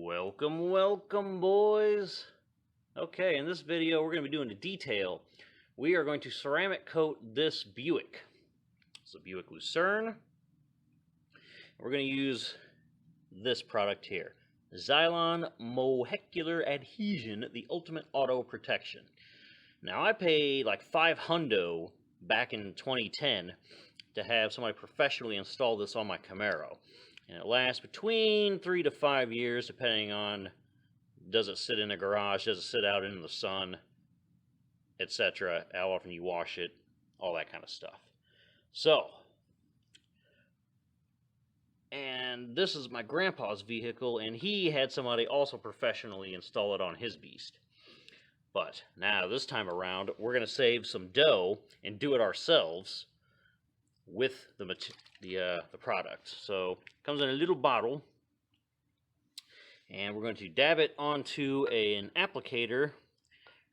Welcome, boys. Okay, in this video, we're going to be doing a detail. We are going to ceramic coat this Buick. It's a Buick Lucerne. We're going to use this product here. Xzilon Molecular Adhesion, the ultimate auto protection. Now, I paid like $500 back in 2010 to have somebody professionally install this on my Camaro. And it lasts between 3 to 5 years, depending on, does it sit in a garage, does it sit out in the sun, etc., how often you wash it, all that kind of stuff. So, and this is my grandpa's vehicle, and he had somebody also professionally install it on his beast. But now, this time around, we're going to save some dough and do it ourselves with the product. So it comes in a little bottle, and we're going to dab it onto an applicator,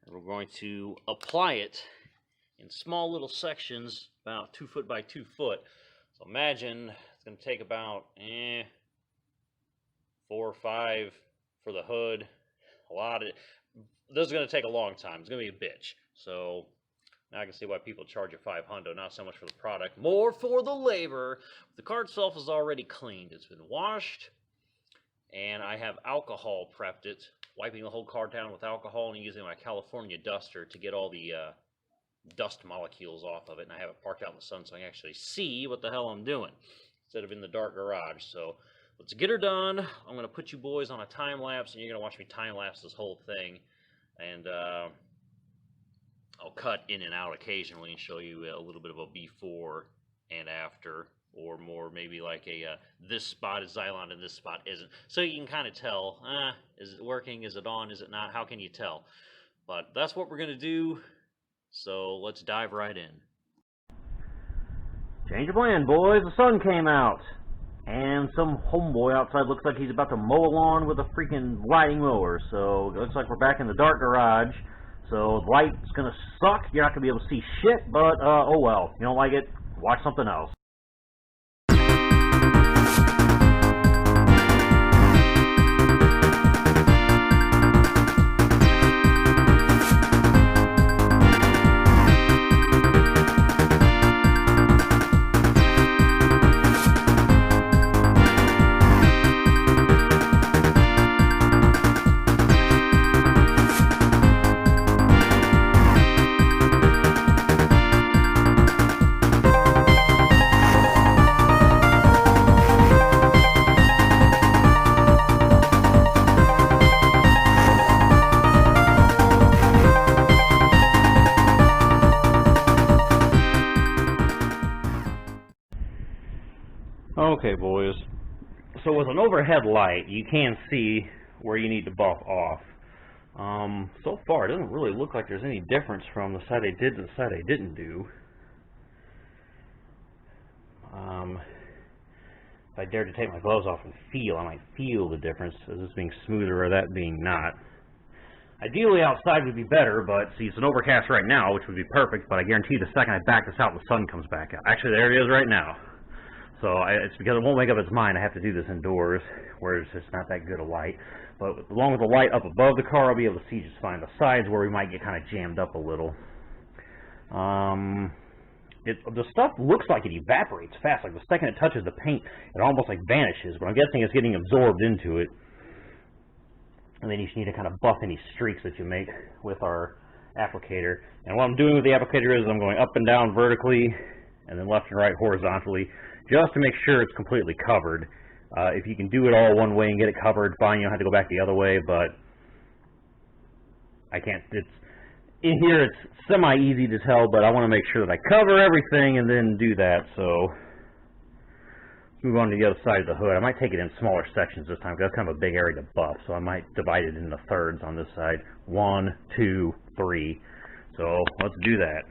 and we're going to apply it in small little sections about 2 foot by 2 foot. So imagine it's going to take about 4 or 5 for the hood. This is going to take a long time. It's going to be a bitch. So now I can see why people charge you $500, not so much for the product, more for the labor. The car itself is already cleaned. It's been washed, and I have alcohol prepped it, wiping the whole car down with alcohol and using my California duster to get all the dust molecules off of it. And I have it parked out in the sun so I can actually see what the hell I'm doing instead of in the dark garage. So let's get her done. I'm going to put you boys on a time lapse, and you're going to watch me time lapse this whole thing. And I'll cut in and out occasionally and show you a little bit of a before and after, or more maybe like a this spot is Xzilon and this spot isn't. So you can kind of tell, is it working, is it on, is it not, how can you tell? But that's what we're going to do, so let's dive right in. Change of plan, boys. The sun came out, and some homeboy outside looks like he's about to mow a lawn with a freaking riding mower. So it looks like we're back in the dark garage. So the light's gonna suck. You're not gonna be able to see shit, but oh well. You don't like it, watch something else. Okay, boys, so with an overhead light, you can see where you need to buff off. So far, it doesn't really look like there's any difference from the side I did to the side I didn't do. If I dared to take my gloves off and feel, I might feel the difference, as this being smoother or that being not. Ideally, outside would be better, but see, it's an overcast right now, which would be perfect, but I guarantee the second I back this out, the sun comes back out. Actually, there it is right now. So it's because it won't make up its mind. I have to do this indoors, where it's just not that good a light. But along with the light up above the car, I'll be able to see just fine. The sides where we might get kind of jammed up a little. The stuff looks like it evaporates fast. Like the second it touches the paint, it almost like vanishes. But I'm guessing it's getting absorbed into it. And then you just need to kind of buff any streaks that you make with our applicator. And what I'm doing with the applicator is I'm going up and down vertically, and then left and right horizontally, just to make sure it's completely covered. If you can do it all one way and get it covered, fine, you don't have to go back the other way, but I can't. In here it's semi-easy to tell, but I want to make sure that I cover everything and then do that. So let's move on to the other side of the hood. I might take it in smaller sections this time, because that's kind of a big area to buff, so I might divide it into thirds on this side. 1, 2, 3. So let's do that.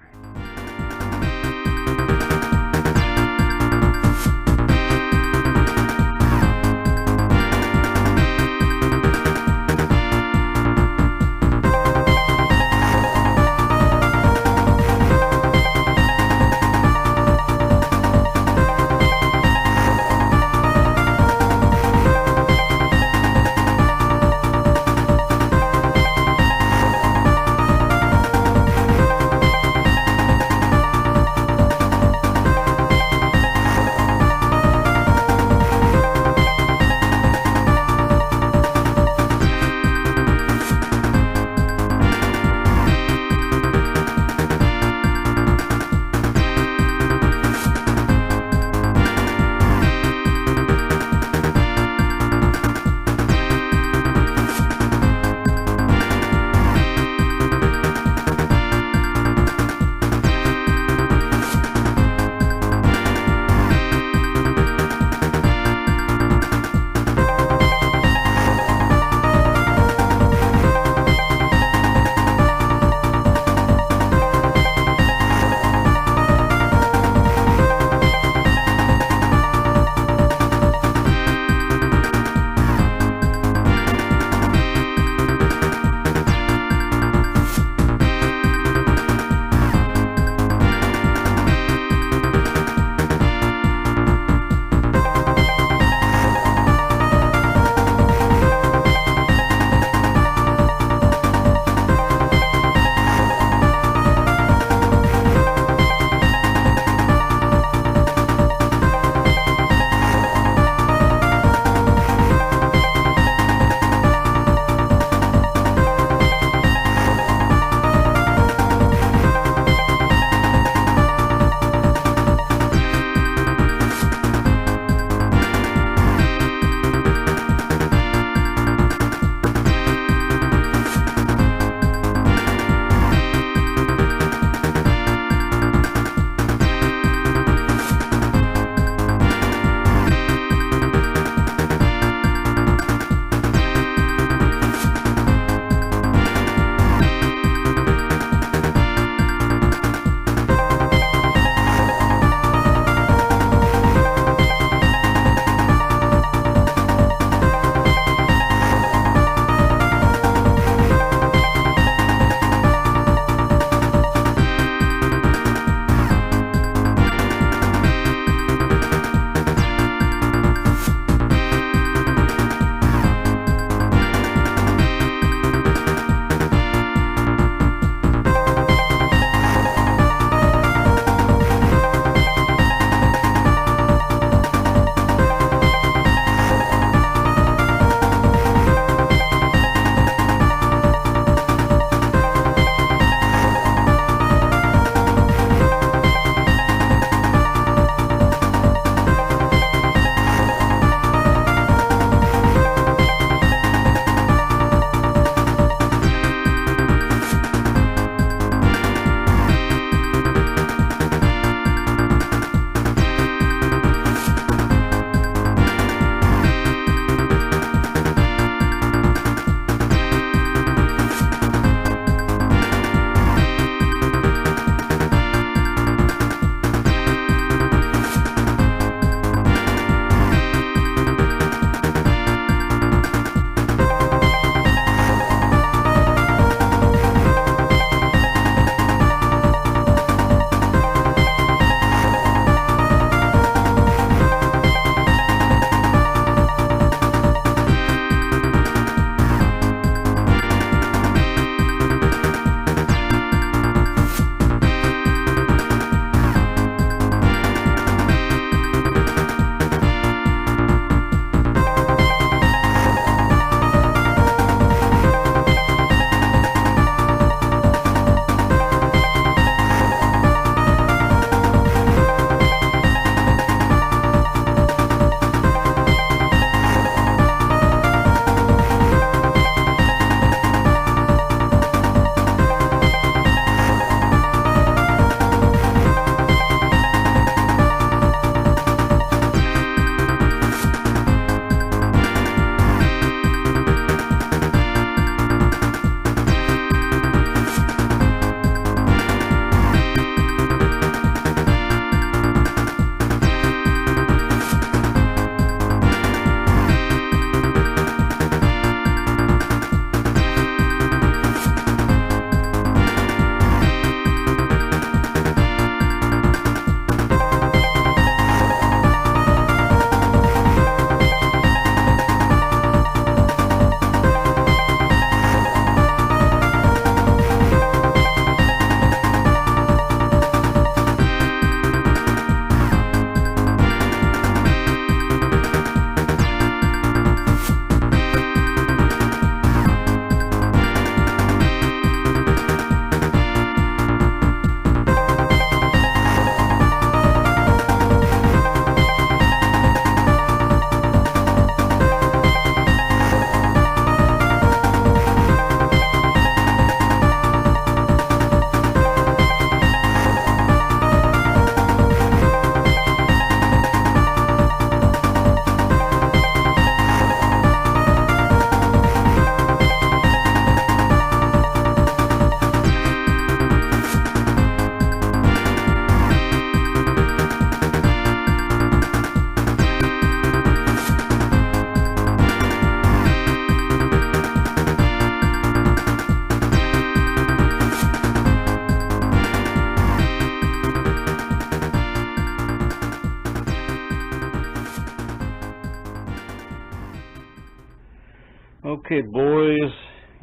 Okay, boys,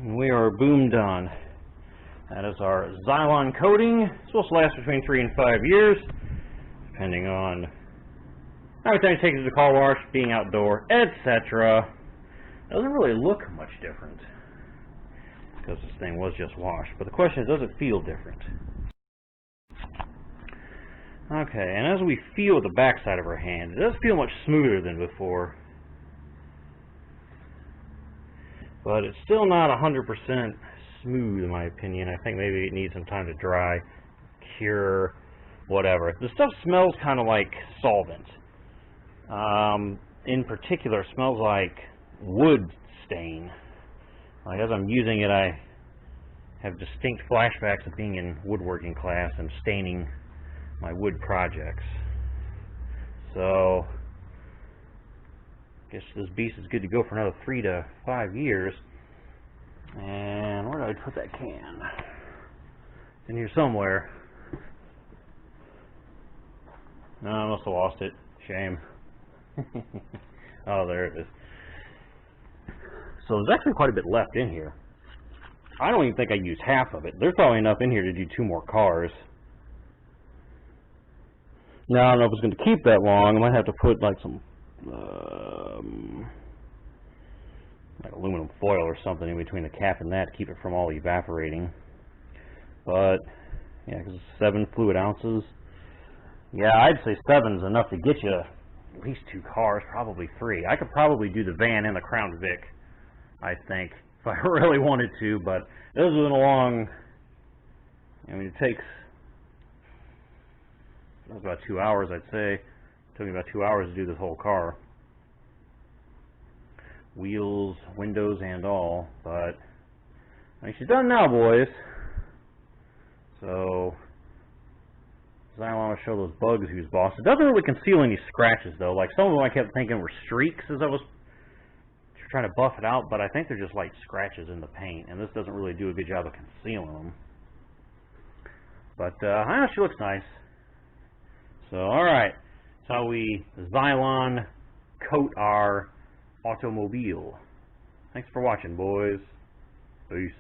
we are boom done. That is our Xzilon coating. It's supposed to last between 3 and 5 years, depending on how many times you take it to the car wash, being outdoor, etc. Doesn't really look much different because this thing was just washed. But the question is, does it feel different? Okay, and as we feel the backside of our hand, it does feel much smoother than before. But it's still not 100% smooth in my opinion. I think maybe it needs some time to dry, cure, whatever. The stuff smells kind of like solvent. In particular, it smells like wood stain. Like as I'm using it, I have distinct flashbacks of being in woodworking class and staining my wood projects. So I guess this beast is good to go for another 3 to 5 years. And where did I put that can? It's in here somewhere. No, I must have lost it. Shame. Oh, there it is. So there's actually quite a bit left in here. I don't even think I used half of it. There's probably enough in here to do 2 more cars. Now, I don't know if it's going to keep that long. I might have to put like some like aluminum foil or something in between the cap and that to keep it from all evaporating. But yeah, because it's 7 fluid ounces. Yeah, I'd say 7's enough to get you at least 2 cars, probably 3. I could probably do the van and the Crown Vic, I think, if I really wanted to. But this has been a long. I mean, it takes. It was about 2 hours, I'd say. It took me about 2 hours to do this whole car. Wheels, windows, and all. But I mean, she's done now, boys. So I want to show those bugs who's boss. It doesn't really conceal any scratches, though. Like some of them I kept thinking were streaks as I was trying to buff it out, but I think they're just like scratches in the paint, and this doesn't really do a good job of concealing them. But I know she looks nice. So, alright, that's how we Xzilon coat our automobile. Thanks for watching, boys. Peace.